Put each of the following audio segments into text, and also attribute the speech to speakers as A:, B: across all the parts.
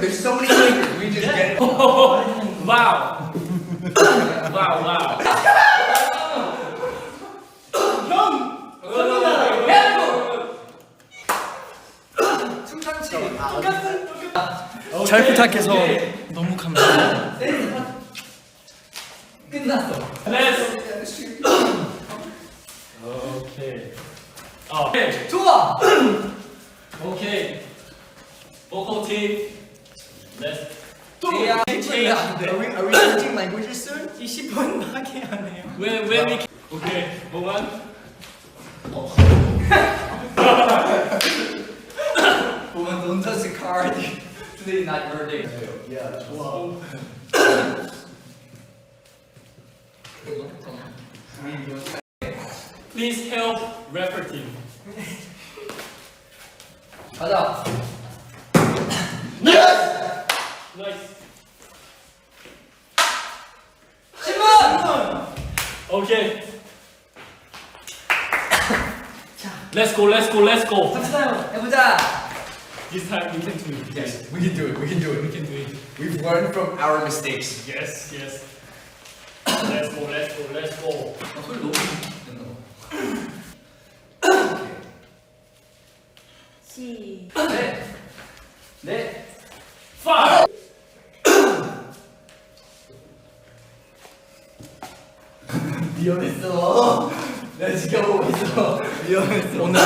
A: there's so many fingers. We just get it.
B: Wow. wow.
C: 잘 부탁해서 너무 감사해요.
A: 끝났어.
B: 오케이.
A: 좋아.
B: 오케이. vocal team. Let's
A: Are we switching languages soon?
C: 20분 하게 하네요.
B: when we okay. One.
A: Woman, don't touch the card. Today is not your day. Yeah, 좋아.
B: Please help rapper team.
A: 가자.
B: Nice.
A: 10분.
B: Okay. Let's go.
A: 해보자.
B: This time we can do it.
A: Yes, we can do it. We can do it.
B: We can do it.
A: We've learned from our mistakes.
B: Yes. Let's go.
A: 소리 너무 된다. 네.
B: 5.
A: 위험했어. 내가 지켜보고 있어. 위험했어.
B: 오늘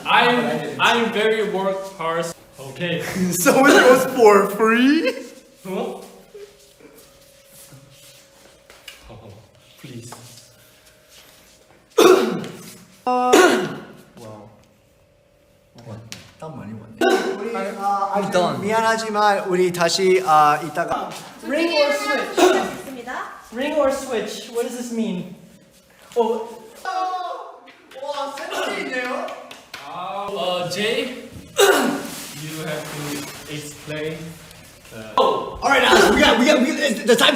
B: I'm very work hard. Okay.
C: So it goes for free?
B: Huh? Oh, please.
A: 땀 많이 왔네.
C: 우리
A: I'm done.
C: 미안하지만 우리 다시 이따가
D: Ring or switch. 있습니다.
C: Ring or switch. What does this mean? Oh,
A: 와, 센스있네요.
B: Jay, you have to explain.
C: all right, Alex. We got the time.